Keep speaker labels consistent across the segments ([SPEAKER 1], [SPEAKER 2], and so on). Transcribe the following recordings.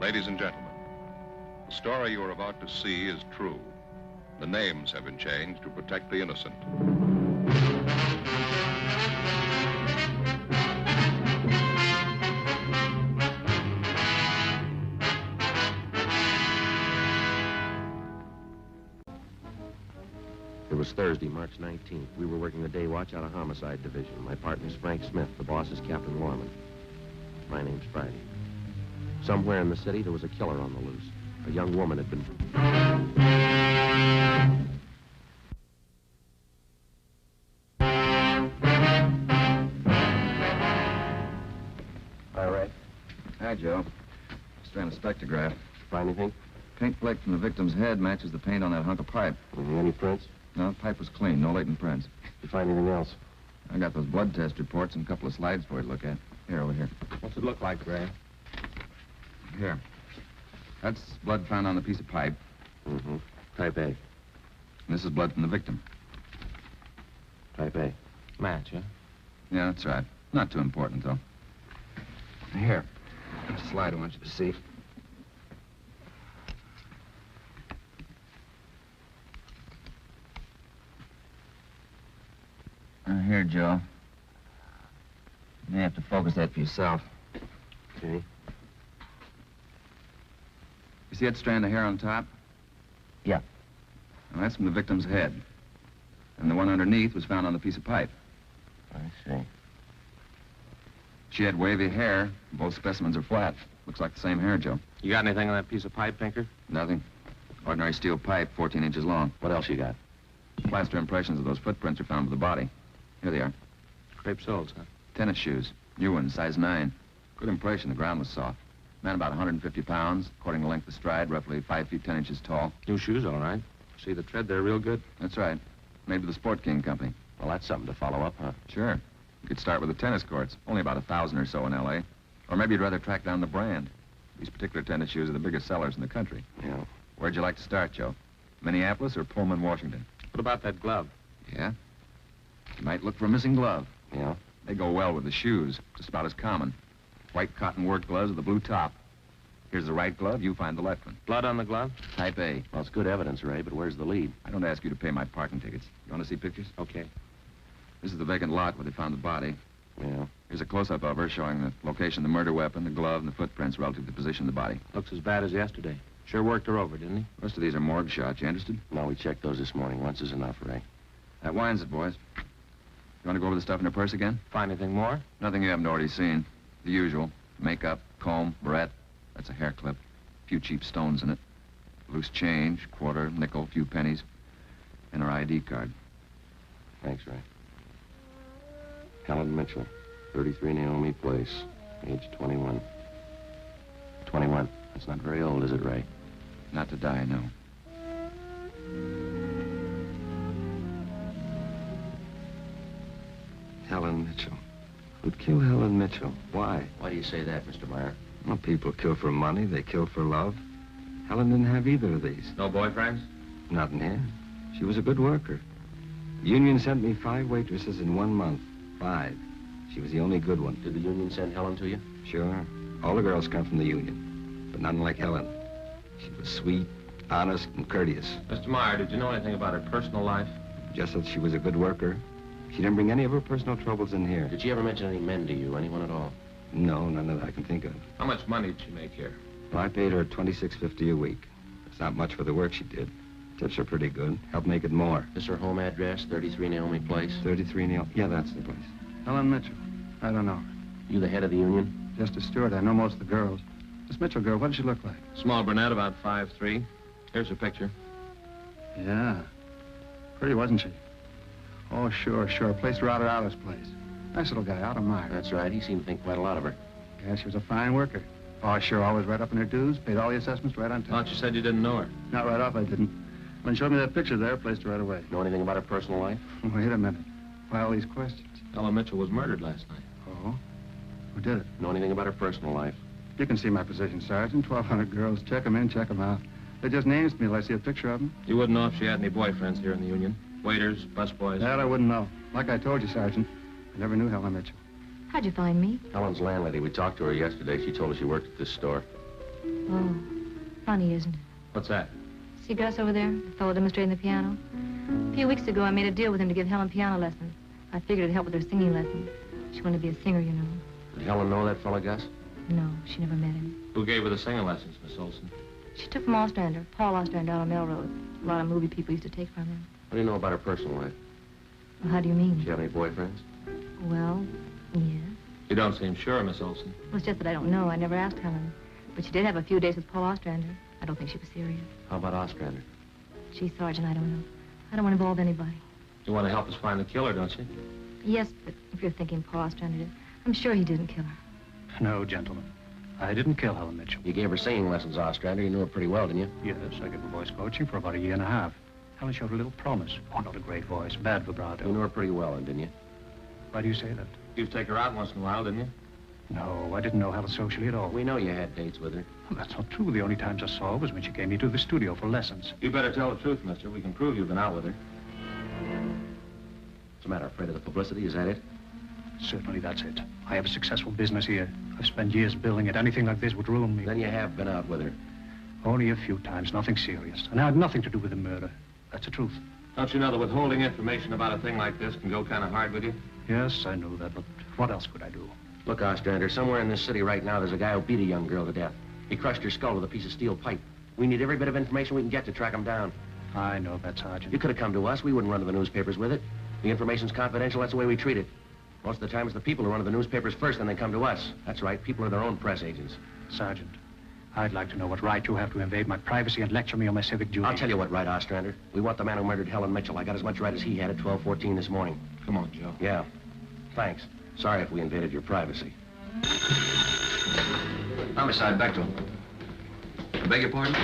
[SPEAKER 1] Ladies and gentlemen, the story you are about to see is true. The names have been changed to protect the innocent.
[SPEAKER 2] It was Thursday, March 19th. We were working the day watch out of Homicide Division. My partner's Frank Smith. The boss is Captain Lorman. My name's Friday. Somewhere in the city, there was a killer on the loose. A young woman had been... Hi, Ray.
[SPEAKER 3] Hi, Joe. Just ran a spectrograph.
[SPEAKER 2] Find anything?
[SPEAKER 3] Paint flake from the victim's head matches the paint on that hunk of pipe.
[SPEAKER 2] Any prints?
[SPEAKER 3] No, the pipe was clean. No latent prints.
[SPEAKER 2] You find anything else?
[SPEAKER 3] I got those blood test reports and a couple of slides for you to look at. Here, over here.
[SPEAKER 2] What's it look like, Ray?
[SPEAKER 3] Here. That's blood found on the piece of pipe.
[SPEAKER 2] Mm-hmm. Type A.
[SPEAKER 3] And this is blood from the victim.
[SPEAKER 2] Type A. Match, huh?
[SPEAKER 3] Yeah, that's right. Not too important, though. Here. Here's a slide I want you to see. Here, Joe. You may have to focus that for yourself.
[SPEAKER 2] Okay.
[SPEAKER 3] You see that strand of hair on top?
[SPEAKER 2] Yeah.
[SPEAKER 3] Well, that's from the victim's head. And the one underneath was found on the piece of pipe.
[SPEAKER 2] I see.
[SPEAKER 3] She had wavy hair. Both specimens are flat. Looks like the same hair, Joe.
[SPEAKER 2] You got anything on that piece of pipe, Pinker?
[SPEAKER 3] Nothing. Ordinary steel pipe, 14 inches long.
[SPEAKER 2] What else you got?
[SPEAKER 3] Plaster impressions of those footprints are found with the body. Here they are.
[SPEAKER 2] Crepe soles, huh?
[SPEAKER 3] Tennis shoes. New ones, size 9. Good impression. The ground was soft. Man about 150 pounds, according to length of stride, roughly 5 feet 10 inches tall.
[SPEAKER 2] New shoes, all right. See the tread there real good?
[SPEAKER 3] That's right. Made by the Sport King Company.
[SPEAKER 2] Well, that's something to follow up, huh?
[SPEAKER 3] Sure. You could start with the tennis courts. Only about 1,000 or so in L.A. Or maybe you'd rather track down the brand. These particular tennis shoes are the biggest sellers in the country.
[SPEAKER 2] Yeah.
[SPEAKER 3] Where'd you like to start, Joe? Minneapolis or Pullman, Washington?
[SPEAKER 2] What about that glove?
[SPEAKER 3] Yeah? You might look for a missing glove.
[SPEAKER 2] Yeah?
[SPEAKER 3] They go well with the shoes. Just about as common. White cotton work gloves with a blue top. Here's the right glove. You find the left one.
[SPEAKER 2] Blood on the glove?
[SPEAKER 3] Type A.
[SPEAKER 2] Well, it's good evidence, Ray, but where's the lead?
[SPEAKER 3] I don't ask you to pay my parking tickets. You want to see pictures?
[SPEAKER 2] Okay.
[SPEAKER 3] This is the vacant lot where they found the body.
[SPEAKER 2] Yeah.
[SPEAKER 3] Here's a close-up of her showing the location of the murder weapon, the glove, and the footprints relative to the position of the body.
[SPEAKER 2] Looks as bad as yesterday. Sure worked her over, didn't he?
[SPEAKER 3] Most of these are morgue shots. You interested?
[SPEAKER 2] No, we checked those this morning. Once is enough, Ray.
[SPEAKER 3] That winds it, boys. You want to go over the stuff in her purse again?
[SPEAKER 2] Find anything more?
[SPEAKER 3] Nothing you haven't already seen. The usual. Makeup, comb, barrette. That's a hair clip. A few cheap stones in it. Loose change, quarter, nickel, few pennies. And her ID card.
[SPEAKER 2] Thanks, Ray. Helen Mitchell, 33 Naomi Place, age 21. 21. That's not very old, is it, Ray?
[SPEAKER 3] Not to die, no.
[SPEAKER 4] Helen Mitchell. Who'd kill Helen Mitchell? Why?
[SPEAKER 2] Why do you say that, Mr. Meyer?
[SPEAKER 4] Well, people kill for money. They kill for love. Helen didn't have either of these.
[SPEAKER 2] No boyfriends?
[SPEAKER 4] Not in here. She was a good worker. The union sent me 5 waitresses in 1 month. 5. She was the only good one.
[SPEAKER 2] Did the union send Helen to you?
[SPEAKER 4] Sure. All the girls come from the union. But none like Helen. She was sweet, honest, and courteous.
[SPEAKER 2] Mr. Meyer, did you know anything about her personal life?
[SPEAKER 4] Just that she was a good worker. She didn't bring any of her personal troubles in here.
[SPEAKER 2] Did she ever mention any men to you, anyone at all?
[SPEAKER 4] No, none that I can think of.
[SPEAKER 2] How much money did she make here?
[SPEAKER 4] Well, I paid her $26.50 a week. It's not much for the work she did. Tips are pretty good. Help make it more.
[SPEAKER 2] Is her home address 33 Naomi Place?
[SPEAKER 4] 33 Neil. Yeah, that's the place.
[SPEAKER 5] Helen Mitchell. I don't know.
[SPEAKER 2] You the head of the union?
[SPEAKER 5] Just a steward. I know most of the girls. This Mitchell girl, what does she look like?
[SPEAKER 2] Small brunette, about 5'3". Here's her picture.
[SPEAKER 5] Yeah. Pretty, wasn't she? Oh, sure. Placed her out at Alice's place. Nice little guy, out of Meyer.
[SPEAKER 2] That's right. He seemed to think quite a lot of her.
[SPEAKER 5] Yeah, she was a fine worker. Oh, sure, always right up in her dues. Paid all the assessments right on time.
[SPEAKER 2] Thought you said you didn't know her.
[SPEAKER 5] Not right off, I didn't. When she showed me that picture there, placed her right away.
[SPEAKER 2] Know anything about her personal life?
[SPEAKER 5] Wait a minute. Why all these questions?
[SPEAKER 2] Ella Mitchell was murdered last night.
[SPEAKER 5] Oh? Who did it?
[SPEAKER 2] Know anything about her personal life?
[SPEAKER 5] You can see my position, Sergeant. 1,200 girls. Check them in, check them out. They just names to me till I see a picture of them.
[SPEAKER 2] You wouldn't know if she had any boyfriends here in the union? Waiters, busboys?
[SPEAKER 5] That I wouldn't know. Like I told you, Sergeant, I never knew Helen Mitchell.
[SPEAKER 6] How'd you find me?
[SPEAKER 2] Helen's landlady. We talked to her yesterday. She told us you worked at this store.
[SPEAKER 6] Oh, funny, isn't it?
[SPEAKER 2] What's that?
[SPEAKER 6] See Gus over there, the fellow demonstrating the piano? A few weeks ago, I made a deal with him to give Helen piano lessons. I figured it'd help with her singing lessons. She wanted to be a singer, you know.
[SPEAKER 2] Did Helen know that fellow, Gus?
[SPEAKER 6] No, she never met him.
[SPEAKER 2] Who gave her the singing lessons, Miss Olson?
[SPEAKER 6] She took from Ostrander, Paul Ostrander out on Melrose. A lot of movie people used to take from him.
[SPEAKER 2] What do you know about her personal life?
[SPEAKER 6] Well, how do you mean?
[SPEAKER 2] Does she have any boyfriends?
[SPEAKER 6] Well, yeah.
[SPEAKER 2] You don't seem sure, Miss Olson.
[SPEAKER 6] Well, it's just that I don't know. I never asked Helen. But she did have a few days with Paul Ostrander. I don't think she was serious.
[SPEAKER 2] How about Ostrander?
[SPEAKER 6] She's Sergeant, I don't know. I don't want to involve anybody.
[SPEAKER 2] You want to help us find the killer, don't you?
[SPEAKER 6] Yes, but if you're thinking Paul Ostrander did, I'm sure he didn't kill her.
[SPEAKER 7] No, gentlemen. I didn't kill Helen Mitchell.
[SPEAKER 2] You gave her singing lessons, Ostrander. You knew her pretty well, didn't you?
[SPEAKER 7] Yes, I gave her voice coaching for about a year and a half. Helen showed a little promise. Oh, not a great voice. Bad vibrato.
[SPEAKER 2] You knew her pretty well, didn't you?
[SPEAKER 7] Why do you say that?
[SPEAKER 2] You'd take her out once in a while, didn't you?
[SPEAKER 7] No, I didn't know Helen socially at all.
[SPEAKER 2] We know you had dates with her.
[SPEAKER 7] Well, that's not true. The only times I saw her was when she came me to the studio for lessons.
[SPEAKER 2] You better tell the truth, mister. We can prove you've been out with her. What's the matter? Afraid of the publicity? Is that it?
[SPEAKER 7] Certainly that's it. I have a successful business here. I've spent years building it. Anything like this would ruin me.
[SPEAKER 2] Then you have been out with her.
[SPEAKER 7] Only a few times, nothing serious. And I had nothing to do with the murder. That's the truth.
[SPEAKER 2] Don't you know that withholding information about a thing like this can go kind of hard with you?
[SPEAKER 7] Yes, I knew that, but what else could I do?
[SPEAKER 2] Look, Ostrander, somewhere in this city right now, there's a guy who beat a young girl to death. He crushed her skull with a piece of steel pipe. We need every bit of information we can get to track him down.
[SPEAKER 7] I know that, Sergeant.
[SPEAKER 2] You could have come to us. We wouldn't run to the newspapers with it. The information's confidential. That's the way we treat it. Most of the time, it's the people who run to the newspapers first, then they come to us. That's right. People are their own press agents.
[SPEAKER 7] Sergeant, I'd like to know what right you have to invade my privacy and lecture me on my civic duty.
[SPEAKER 2] I'll tell you what right, Ostrander. We want the man who murdered Helen Mitchell. I got as much right as he had at 12:14 this morning.
[SPEAKER 3] Come on, Joe.
[SPEAKER 2] Yeah. Thanks. Sorry if we invaded your privacy.
[SPEAKER 3] Homicide, Bechtel. I beg your pardon?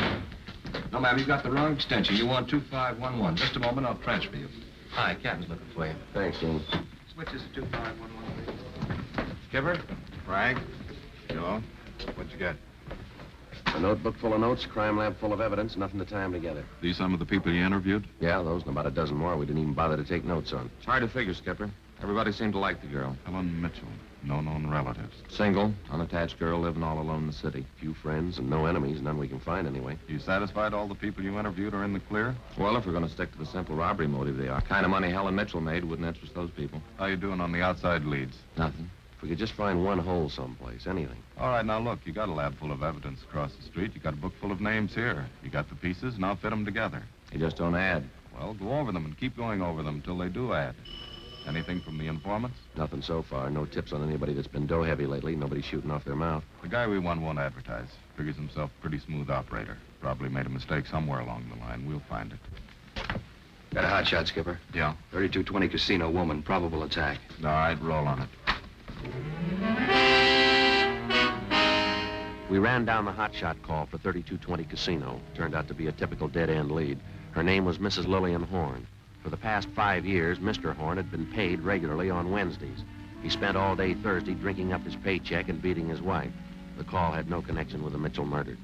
[SPEAKER 3] No, ma'am, you've got the wrong extension. You want 2511. Just a moment, I'll transfer you. Hi, Captain's looking for you.
[SPEAKER 2] Thanks, James.
[SPEAKER 5] Switch is 2511, please.
[SPEAKER 3] Skipper?
[SPEAKER 5] Frank? Joe? What you got?
[SPEAKER 2] A notebook full of notes, crime lab full of evidence, nothing to tie them together.
[SPEAKER 1] These some of the people you interviewed?
[SPEAKER 2] Yeah, those and about a dozen more we didn't even bother to take notes on.
[SPEAKER 3] It's hard to figure, Skipper. Everybody seemed to like the girl.
[SPEAKER 1] Helen Mitchell. No known relatives.
[SPEAKER 3] Single, unattached girl living all alone in the city.
[SPEAKER 2] Few friends and no enemies, none we can find anyway.
[SPEAKER 1] You satisfied all the people you interviewed are in the clear?
[SPEAKER 3] Well, if we're going to stick to the simple robbery motive, they are. Kind of money Helen Mitchell made wouldn't interest those people.
[SPEAKER 1] How you doing on the outside leads?
[SPEAKER 3] Nothing.
[SPEAKER 2] If we could just find one hole someplace, anything.
[SPEAKER 1] All right, now look, you got a lab full of evidence across the street. You got a book full of names here. You got the pieces, now fit them together.
[SPEAKER 3] You just don't add.
[SPEAKER 1] Well, go over them and keep going over them until they do add. Anything from the informants?
[SPEAKER 2] Nothing so far. No tips on anybody that's been dough heavy lately. Nobody shooting off their mouth.
[SPEAKER 1] The guy we won won't advertise. Figures himself a pretty smooth operator. Probably made a mistake somewhere along the line. We'll find it.
[SPEAKER 8] Got a hot shot, Skipper.
[SPEAKER 1] Yeah?
[SPEAKER 8] 3220 Casino, woman, probable attack.
[SPEAKER 1] All right, roll on it.
[SPEAKER 2] We ran down the hotshot call for 3220 Casino. Turned out to be a typical dead-end lead. Her name was Mrs. Lillian Horn. For the past 5 years, Mr. Horn had been paid regularly on Wednesdays. He spent all day Thursday drinking up his paycheck and beating his wife. The call had no connection with the Mitchell murder.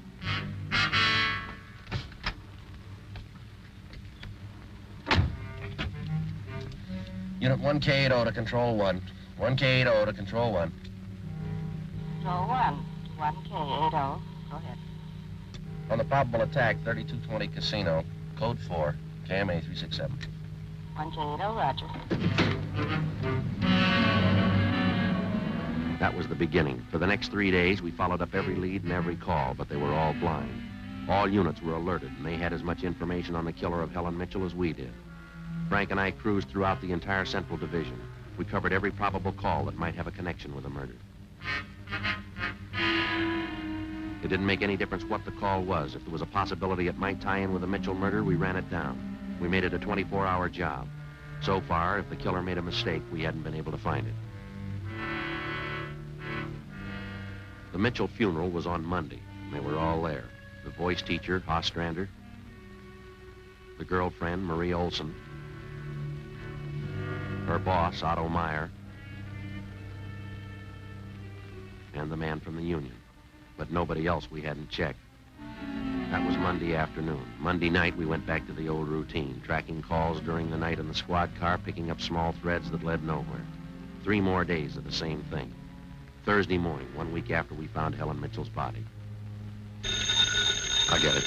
[SPEAKER 2] Unit 1K80 to Control 1. 1K80 to Control 1.
[SPEAKER 9] Control 1. 1K80. Go ahead.
[SPEAKER 2] On the probable attack, 3220 Casino, code 4, KMA 367.
[SPEAKER 9] 1K80, roger.
[SPEAKER 2] That was the beginning. For the next 3 days, we followed up every lead and every call, but they were all blind. All units were alerted, and they had as much information on the killer of Helen Mitchell as we did. Frank and I cruised throughout the entire Central Division. We covered every probable call that might have a connection with the murder. It didn't make any difference what the call was. If there was a possibility it might tie in with the Mitchell murder, we ran it down. We made it a 24-hour job. So far, if the killer made a mistake, we hadn't been able to find it. The Mitchell funeral was on Monday, and they were all there. The voice teacher, Ostrander, the girlfriend, Marie Olson, her boss, Otto Meyer, and the man from the union. But nobody else we hadn't checked. That was Monday afternoon. Monday night, we went back to the old routine, tracking calls during the night in the squad car, picking up small threads that led nowhere. 3 more days of the same thing. Thursday morning, 1 week after we found Helen Mitchell's body. I'll get it.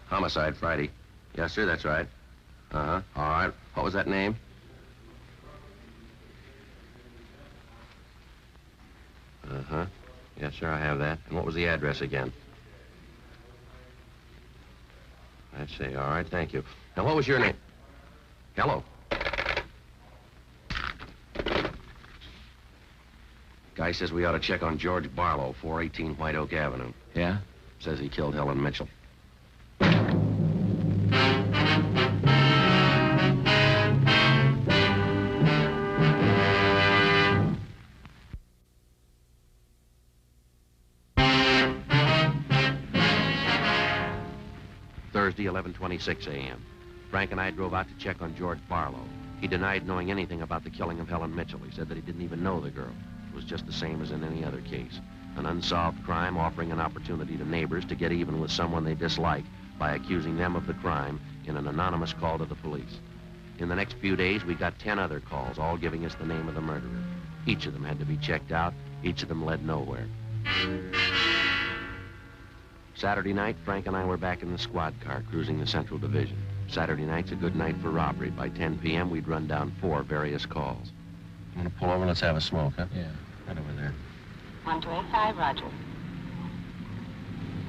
[SPEAKER 2] Homicide, Friday. Yes, sir, that's right. Uh-huh. All right. What was that name? Uh-huh. Yes, sir, I have that. And what was the address again? I see. All right, thank you. Now, what was your name? Hello. Guy says we ought to check on George Barlow, 418 White Oak Avenue.
[SPEAKER 3] Yeah?
[SPEAKER 2] Says he killed Helen Mitchell. Thursday, 11:26 a.m. Frank and I drove out to check on George Barlow. He denied knowing anything about the killing of Helen Mitchell. He said that he didn't even know the girl. It was just the same as in any other case. An unsolved crime offering an opportunity to neighbors to get even with someone they dislike by accusing them of the crime in an anonymous call to the police. In the next few days, we got 10 other calls, all giving us the name of the murderer. Each of them had to be checked out. Each of them led nowhere. Saturday night, Frank and I were back in the squad car cruising the Central Division. Saturday night's a good night for robbery. By 10 p.m., we'd run down 4 various calls. I'm gonna pull over. Let's have a smoke, huh?
[SPEAKER 3] Yeah.
[SPEAKER 2] Right over there.
[SPEAKER 9] 1285, Roger.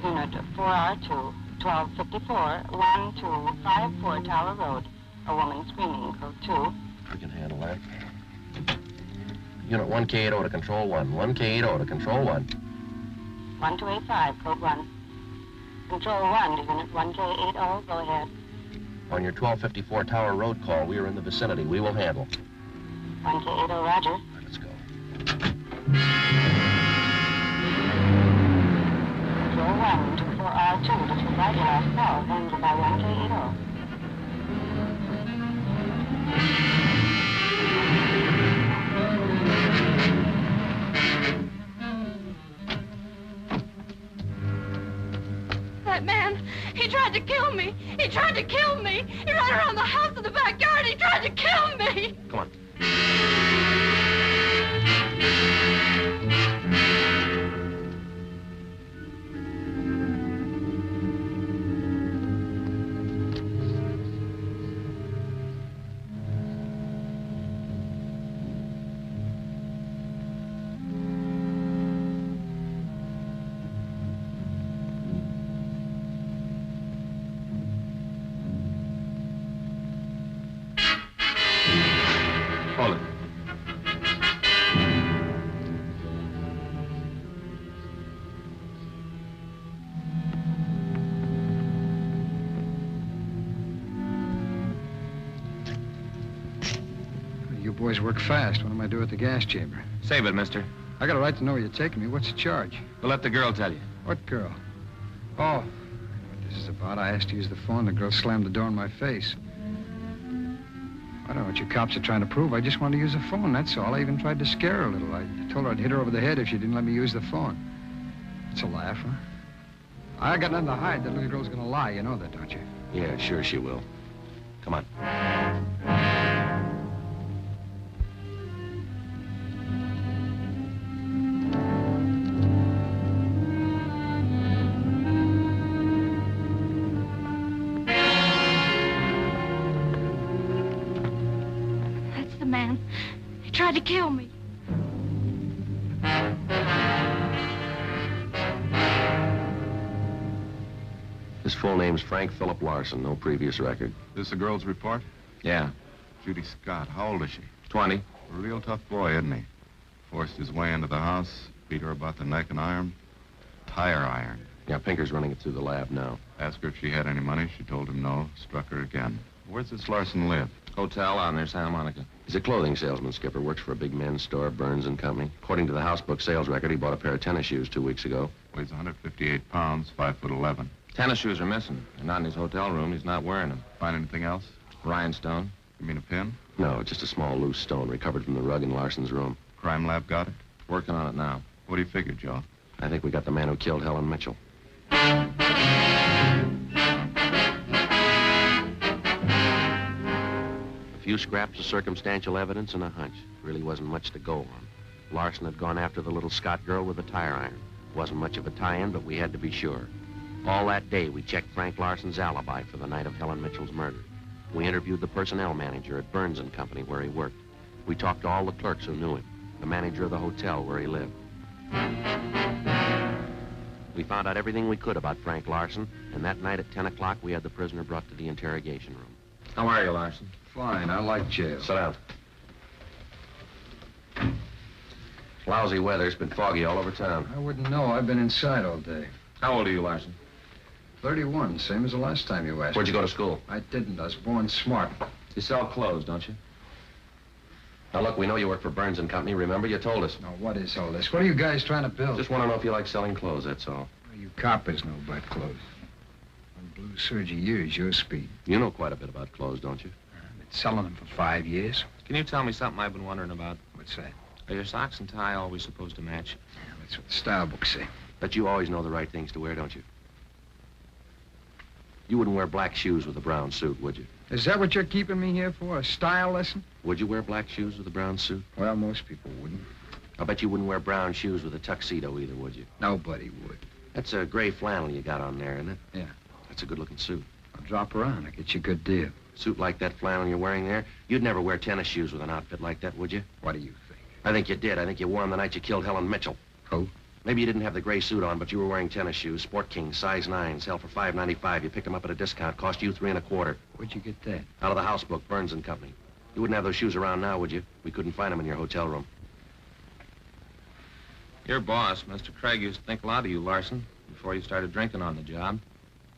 [SPEAKER 9] Unit 4R2, 1254, 1254 Tower Road. A woman screaming, code 2.
[SPEAKER 2] We can handle that. Unit 1K80 to Control 1. 1K80 to Control 1.
[SPEAKER 9] 1285, code 1. Control 1 to Unit 1K80, go ahead.
[SPEAKER 2] On your 1254 Tower Road call, we are in the vicinity. We will handle.
[SPEAKER 9] 1K80, Roger.
[SPEAKER 2] All right, let's go.
[SPEAKER 9] Control 1 to 4R2, disregard your last call, handled by 1K80.
[SPEAKER 6] That man, he tried to kill me. He tried to kill me. He ran around the house in the backyard. He tried to kill me.
[SPEAKER 2] Come on.
[SPEAKER 3] Hold it.
[SPEAKER 5] You boys work fast. What am I doing at the gas chamber?
[SPEAKER 3] Save it, mister.
[SPEAKER 5] I got a right to know where you're taking me. What's the charge?
[SPEAKER 3] We'll let the girl tell you.
[SPEAKER 5] What girl? Oh, what this is about. I asked to use the phone. The girl slammed the door in my face. I don't know what you cops are trying to prove. I just wanted to use the phone, that's all. I even tried to scare her a little. I told her I'd hit her over the head if she didn't let me use the phone. It's a laugh, huh? I got nothing to hide. That little girl's gonna lie. You know that, don't you?
[SPEAKER 2] Yeah, sure she will. Come on.
[SPEAKER 6] That's the man. He tried to kill me.
[SPEAKER 2] His full name's Frank Philip Larson. No previous record.
[SPEAKER 1] This the girl's report?
[SPEAKER 3] Yeah.
[SPEAKER 1] Judy Scott. How old is she?
[SPEAKER 3] 20.
[SPEAKER 1] A real tough boy, isn't he? Forced his way into the house, beat her about the neck and arm. Tire iron.
[SPEAKER 2] Yeah, Pinker's running it through the lab now.
[SPEAKER 1] Asked her if she had any money. She told him no. Struck her again. Where's this Larson live?
[SPEAKER 3] Hotel out near Santa Monica.
[SPEAKER 2] He's a clothing salesman, Skipper. Works for a big men's store, Burns and Company. According to the housebook sales record, he bought a pair of tennis shoes 2 weeks ago.
[SPEAKER 1] Weighs 158 pounds, 5'11".
[SPEAKER 3] Tennis shoes are missing. They're not in his hotel room. He's not wearing them.
[SPEAKER 1] Find anything else?
[SPEAKER 3] Rhinestone.
[SPEAKER 1] You mean a pin?
[SPEAKER 2] No, just a small loose stone recovered from the rug in Larson's room.
[SPEAKER 1] Crime lab got it?
[SPEAKER 3] Working on it now.
[SPEAKER 1] What do you figure, Joe?
[SPEAKER 2] I think we got the man who killed Helen Mitchell. A few scraps of circumstantial evidence and a hunch. Really wasn't much to go on. Larson had gone after the little Scott girl with a tire iron. Wasn't much of a tie-in, but we had to be sure. All that day, we checked Frank Larson's alibi for the night of Helen Mitchell's murder. We interviewed the personnel manager at Burns & Company where he worked. We talked to all the clerks who knew him, the manager of the hotel where he lived. We found out everything we could about Frank Larson, and that night at 10 o'clock, we had the prisoner brought to the interrogation room.
[SPEAKER 3] How are you, Larson?
[SPEAKER 5] Fine. I like jail.
[SPEAKER 2] Sit down. Lousy weather. It's been foggy all over town.
[SPEAKER 5] I wouldn't know. I've been inside all day.
[SPEAKER 3] How old are you, Larson?
[SPEAKER 5] 31, same as the last time you asked.
[SPEAKER 2] Where'd you go to school?
[SPEAKER 5] I didn't. I was born smart.
[SPEAKER 3] You sell clothes, don't you?
[SPEAKER 2] Now, look, we know you work for Burns & Company. Remember, you told us.
[SPEAKER 5] Now, what is all this? What are you guys trying to build?
[SPEAKER 2] Just want to know if you like selling clothes, that's all.
[SPEAKER 5] Well, you coppers know about clothes. One blue serge a year is your speed.
[SPEAKER 2] You know quite a bit about clothes, don't you?
[SPEAKER 5] I've been selling them for 5 years.
[SPEAKER 3] Can you tell me something I've been wondering about?
[SPEAKER 5] What's that?
[SPEAKER 3] Are your socks and tie always supposed to match?
[SPEAKER 5] Yeah, that's what the style books say.
[SPEAKER 2] But you always know the right things to wear, don't you? You wouldn't wear black shoes with a brown suit, would you?
[SPEAKER 5] Is that what you're keeping me here for, a style lesson?
[SPEAKER 2] Would you wear black shoes with a brown suit?
[SPEAKER 5] Well, most people wouldn't.
[SPEAKER 2] I bet you wouldn't wear brown shoes with a tuxedo either, would you?
[SPEAKER 5] Nobody would.
[SPEAKER 2] That's a gray flannel you got on there, isn't it?
[SPEAKER 5] Yeah.
[SPEAKER 2] That's a good-looking suit.
[SPEAKER 5] I'll drop around. I'll get you a good deal.
[SPEAKER 2] Suit like that flannel you're wearing there, you'd never wear tennis shoes with an outfit like that, would you?
[SPEAKER 5] What do you think?
[SPEAKER 2] I think you did. I think you wore them the night you killed Helen Mitchell.
[SPEAKER 5] Who?
[SPEAKER 2] Maybe you didn't have the gray suit on, but you were wearing tennis shoes. Sport King, size 9, sell for $5.95. You picked them up at a discount, cost you $3 1/4.
[SPEAKER 5] Where'd you get that?
[SPEAKER 2] Out of the house book, Burns & Company. You wouldn't have those shoes around now, would you? We couldn't find them in your hotel room.
[SPEAKER 3] Your boss, Mr. Craig, used to think a lot of you, Larson, before you started drinking on the job.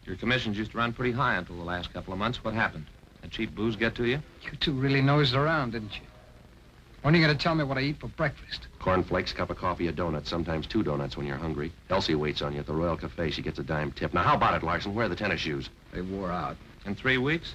[SPEAKER 3] Your commissions used to run pretty high until the last couple of months. What happened? That cheap booze get to you?
[SPEAKER 5] You two really nosed around, didn't you? When are you going to tell me what I eat for breakfast?
[SPEAKER 2] Cornflakes, cup of coffee, a donut, sometimes 2 donuts when you're hungry. Elsie waits on you at the Royal Cafe. She gets a dime tip. Now, how about it, Larson? Where are the tennis shoes?
[SPEAKER 5] They wore out.
[SPEAKER 3] In 3 weeks?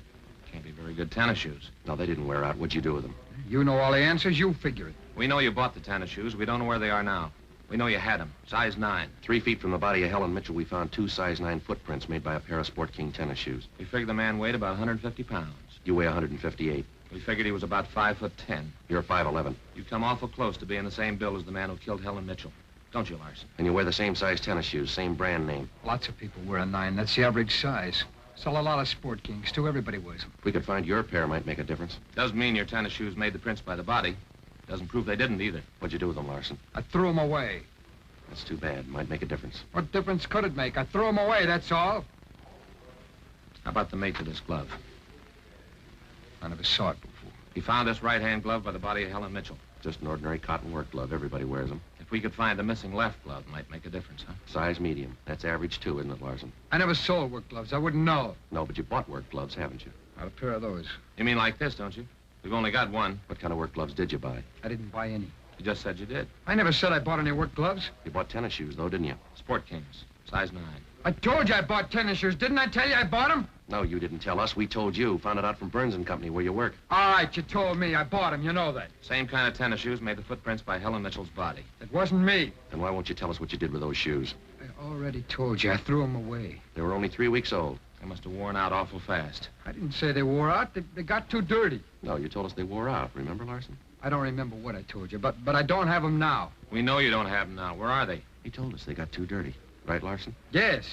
[SPEAKER 3] Can't be very good tennis shoes.
[SPEAKER 2] No, they didn't wear out. What'd you do with them?
[SPEAKER 5] You know all the answers. You figure it.
[SPEAKER 3] We know you bought the tennis shoes. We don't know where they are now. We know you had them. Size 9.
[SPEAKER 2] 3 feet from the body of Helen Mitchell, we found 2 size 9 footprints made by a pair of Sport King tennis shoes.
[SPEAKER 3] We figured the man weighed about 150 pounds.
[SPEAKER 2] You weigh 158.
[SPEAKER 3] We figured he was about 5'10".
[SPEAKER 2] You're 5'11".
[SPEAKER 3] You come awful close to being the same build as the man who killed Helen Mitchell. Don't you, Larson?
[SPEAKER 2] And you wear the same size tennis shoes, same brand name.
[SPEAKER 5] Lots of people wear a 9. That's the average size. Sell a lot of Sport Kings, too. Everybody wears them.
[SPEAKER 2] If we could find your pair, might make a difference.
[SPEAKER 3] Doesn't mean your tennis shoes made the prints by the body. Doesn't prove they didn't either.
[SPEAKER 2] What'd you do with them, Larson?
[SPEAKER 5] I threw them away.
[SPEAKER 2] That's too bad. Might make a difference.
[SPEAKER 5] What difference could it make? I threw them away, that's all.
[SPEAKER 3] How about the mate to this glove?
[SPEAKER 5] I never saw it before.
[SPEAKER 3] He found this right-hand glove by the body of Helen Mitchell.
[SPEAKER 2] Just an ordinary cotton work glove. Everybody wears them.
[SPEAKER 3] If we could find the missing left glove, might make a difference, huh?
[SPEAKER 2] Size medium. That's average, too, isn't it, Larson?
[SPEAKER 5] I never sold work gloves. I wouldn't know.
[SPEAKER 2] No, but you bought work gloves, haven't you?
[SPEAKER 5] Not a pair of those.
[SPEAKER 3] You mean like this, don't you? We've only got one.
[SPEAKER 2] What kind of work gloves did you buy?
[SPEAKER 5] I didn't buy any.
[SPEAKER 3] You just said you did.
[SPEAKER 5] I never said I bought any work gloves.
[SPEAKER 2] You bought tennis shoes, though, didn't you?
[SPEAKER 3] Sport Kings, size 9.
[SPEAKER 5] I told you I bought tennis shoes. Didn't I tell you I bought them?
[SPEAKER 2] No, you didn't tell us. We told you. Found it out from Burns & Company, where you work.
[SPEAKER 5] All right, you told me. I bought them. You know that.
[SPEAKER 3] Same kind of tennis shoes made the footprints by Helen Mitchell's body.
[SPEAKER 5] It wasn't me.
[SPEAKER 2] Then why won't you tell us what you did with those shoes?
[SPEAKER 5] I already told you. I threw them away.
[SPEAKER 2] They were only 3 weeks old.
[SPEAKER 3] They must have worn out awful fast.
[SPEAKER 5] I didn't say they wore out. They got too dirty.
[SPEAKER 2] No, you told us they wore out. Remember, Larson?
[SPEAKER 5] I don't remember what I told you, but I don't have them now.
[SPEAKER 3] We know you don't have them now. Where are they?
[SPEAKER 2] He told us they got too dirty. Right, Larson?
[SPEAKER 5] Yes.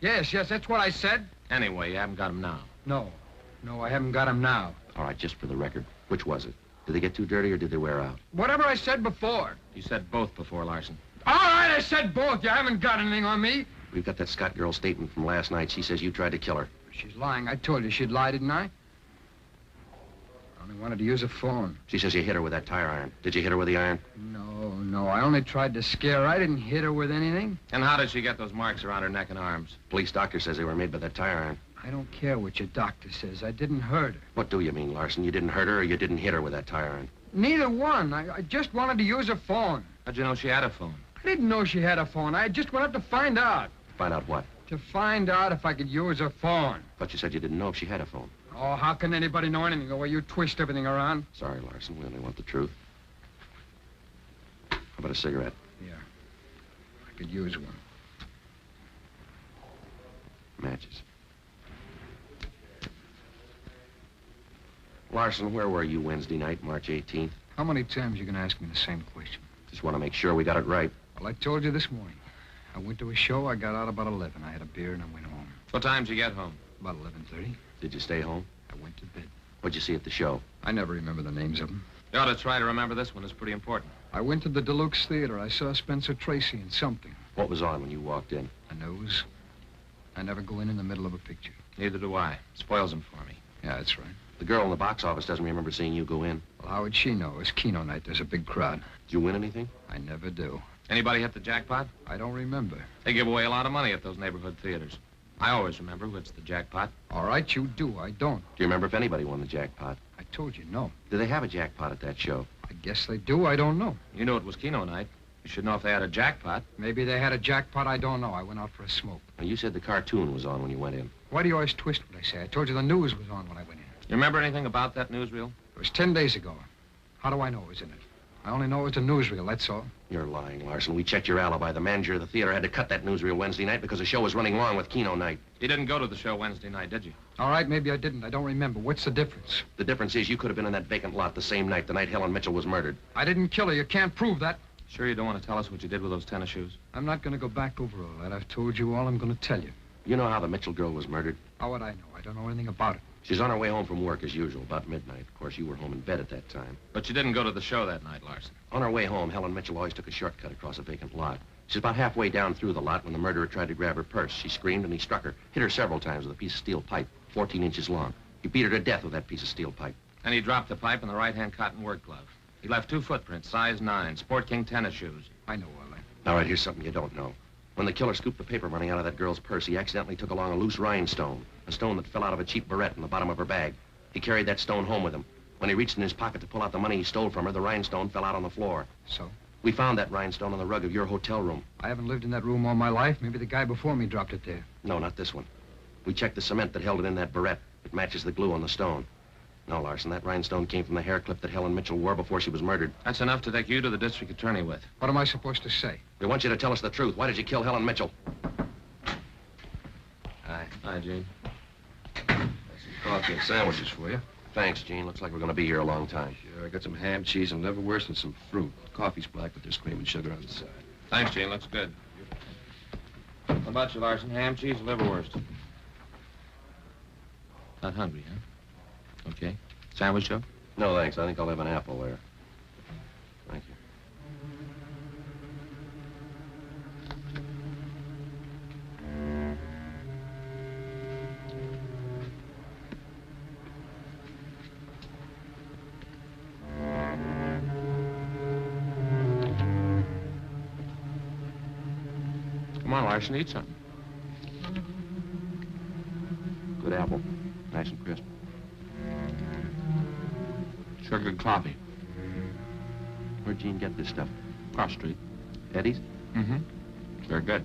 [SPEAKER 5] Yes, that's what I said.
[SPEAKER 3] Anyway, you haven't got them now.
[SPEAKER 5] No, I haven't got them now.
[SPEAKER 2] All right, just for the record, which was it? Did they get too dirty or did they wear out?
[SPEAKER 5] Whatever I said before.
[SPEAKER 3] You said both before, Larson.
[SPEAKER 5] All right, I said both. You haven't got anything on me.
[SPEAKER 2] We've got that Scott girl's statement from last night. She says you tried to kill her.
[SPEAKER 5] She's lying. I told you she'd lie, didn't I? I only wanted to use a phone.
[SPEAKER 2] She says you hit her with that tire iron. Did you hit her with the iron?
[SPEAKER 5] No. I only tried to scare her. I didn't hit her with anything.
[SPEAKER 3] And how did she get those marks around her neck and arms?
[SPEAKER 2] Police doctor says they were made by that tire iron.
[SPEAKER 5] I don't care what your doctor says. I didn't hurt her.
[SPEAKER 2] What do you mean, Larson? You didn't hurt her or you didn't hit her with that tire iron?
[SPEAKER 5] Neither one. I just wanted to use a phone.
[SPEAKER 3] How'd you know she had a phone?
[SPEAKER 5] I didn't know she had a phone. I just wanted to find out.
[SPEAKER 2] Find out what?
[SPEAKER 5] To find out if I could use a phone.
[SPEAKER 2] But you said you didn't know if she had a phone.
[SPEAKER 5] Oh, how can anybody know anything the way you twist everything around?
[SPEAKER 2] Sorry, Larson. We only want the truth. How about a cigarette?
[SPEAKER 5] Yeah. I could use one.
[SPEAKER 2] Matches. Larson, where were you Wednesday night, March 18th?
[SPEAKER 5] How many times are you going to ask me the same question?
[SPEAKER 2] Just want to make sure we got it right.
[SPEAKER 5] Well, I told you this morning. I went to a show. I got out about 11. I had a beer and I went home.
[SPEAKER 2] What time did you get home?
[SPEAKER 5] About 11:30.
[SPEAKER 2] Did you stay home?
[SPEAKER 5] I went to bed.
[SPEAKER 2] What'd you see at the show?
[SPEAKER 5] I never remember the names of them.
[SPEAKER 2] You ought to try to remember this one. It's pretty important.
[SPEAKER 5] I went to the Deluxe Theater. I saw Spencer Tracy in something.
[SPEAKER 2] What was on when you walked in?
[SPEAKER 5] A news. I never go in the middle of a picture.
[SPEAKER 2] Neither do I. Spoils them for me.
[SPEAKER 5] Yeah, that's right.
[SPEAKER 2] The girl in the box office doesn't remember seeing you go in.
[SPEAKER 5] Well, how would she know? It's Keno night. There's a big crowd.
[SPEAKER 2] Did you win anything?
[SPEAKER 5] I never do.
[SPEAKER 2] Anybody hit the jackpot?
[SPEAKER 5] I don't remember.
[SPEAKER 2] They give away a lot of money at those neighborhood theaters. I always remember who hits the jackpot.
[SPEAKER 5] All right, you do. I don't.
[SPEAKER 2] Do you remember if anybody won the jackpot?
[SPEAKER 5] I told you, no.
[SPEAKER 2] Do they have a jackpot at that show?
[SPEAKER 5] I guess they do. I don't know.
[SPEAKER 2] You knew it was Keno night. You should know if they had a jackpot.
[SPEAKER 5] Maybe they had a jackpot. I don't know. I went out for a smoke.
[SPEAKER 2] Now, you said the cartoon was on when you went in.
[SPEAKER 5] Why do you always twist what I say? I told you the news was on when I went in.
[SPEAKER 2] You remember anything about that newsreel?
[SPEAKER 5] It was 10 days ago. How do I know it was in it? I only know it was a newsreel, that's all.
[SPEAKER 2] You're lying, Larson. We checked your alibi. The manager of the theater had to cut that newsreel Wednesday night because the show was running long with Keno night. You didn't go to the show Wednesday night, did you?
[SPEAKER 5] All right, maybe I didn't. I don't remember. What's the difference?
[SPEAKER 2] The difference is you could have been in that vacant lot the same night, the night Helen Mitchell was murdered.
[SPEAKER 5] I didn't kill her. You can't prove that.
[SPEAKER 2] Sure you don't want to tell us what you did with those tennis shoes?
[SPEAKER 5] I'm not going to go back over all that. I've told you all I'm going to tell you.
[SPEAKER 2] You know how the Mitchell girl was murdered?
[SPEAKER 5] How would I know? I don't know anything about it.
[SPEAKER 2] She's on her way home from work as usual, about midnight. Of course, you were home in bed at that time. But you didn't go to the show that night, Larson. On her way home, Helen Mitchell always took a shortcut across a vacant lot. She's about halfway down through the lot when the murderer tried to grab her purse. She screamed and he struck her, hit her several times with a piece of steel pipe, 14 inches long. He beat her to death with that piece of steel pipe. And he dropped the pipe in the right-hand cotton work glove. He left 2 footprints, size 9, Sport King tennis shoes.
[SPEAKER 5] I know all that.
[SPEAKER 2] All right, here's something you don't know. When the killer scooped the paper money out of that girl's purse, he accidentally took along a loose rhinestone, a stone that fell out of a cheap Barrette in the bottom of her bag. He carried that stone home with him. When he reached in his pocket to pull out the money he stole from her, the rhinestone fell out on the floor.
[SPEAKER 5] So?
[SPEAKER 2] We found that rhinestone on the rug of your hotel room.
[SPEAKER 5] I haven't lived in that room all my life. Maybe the guy before me dropped it there.
[SPEAKER 2] No, not this one. We checked the cement that held it in that Barrette. It matches the glue on the stone. No, Larson, that rhinestone came from the hair clip that Helen Mitchell wore before she was murdered. That's enough to take you to the district attorney with.
[SPEAKER 5] What am I supposed to say?
[SPEAKER 2] We want you to tell us the truth. Why did you kill Helen Mitchell?
[SPEAKER 8] Hi.
[SPEAKER 2] Hi, Gene.
[SPEAKER 8] Some coffee and sandwiches for you.
[SPEAKER 2] Thanks, Gene. Looks like we're going to be here a long time.
[SPEAKER 8] Sure, I got some ham, cheese, and liverwurst and some fruit. Coffee's black, but there's cream and sugar on the side.
[SPEAKER 2] Thanks, Gene. Looks good. How about you, Larson? Ham, cheese, liverwurst. Not hungry, huh? Okay. Sandwich, Joe? No, thanks. I think I'll have an apple there. Thank you. Come on, Larson, eat something. Good apple. Nice and crisp. Sure good coffee. Where'd Gene get this stuff? Cross Street. Eddie's? Mm-hmm. Very good.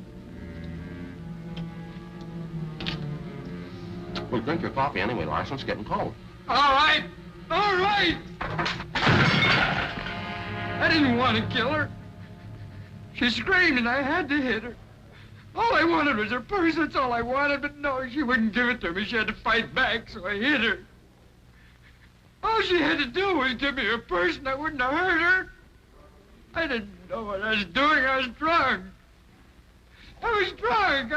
[SPEAKER 2] Well, drink your coffee anyway, Larson. It's getting cold.
[SPEAKER 5] All right! All right! I didn't want to kill her. She screamed and I had to hit her. All I wanted was her purse, that's all I wanted, but no, she wouldn't give it to me. She had to fight back, so I hit her. All she had to do was give me her purse and I wouldn't have hurt her. I didn't know what I was doing. I was drunk. I was drunk.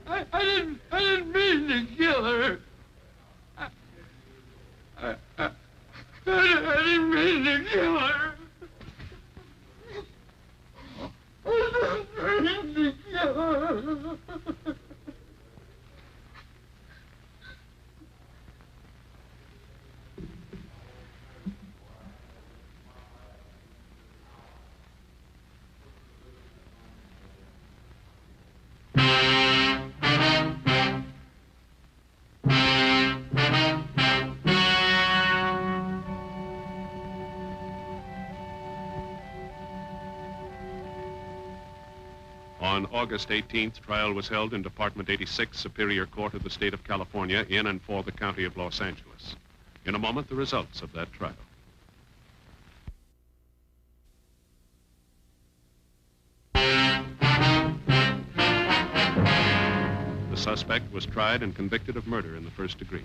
[SPEAKER 5] I didn't mean to kill her. I didn't mean to kill her. I didn't mean to kill her.
[SPEAKER 10] On August 18th, trial was held in Department 86, Superior Court of the State of California, in and for the County of Los Angeles. In a moment, the results of that trial. The suspect was tried and convicted of murder in the first degree.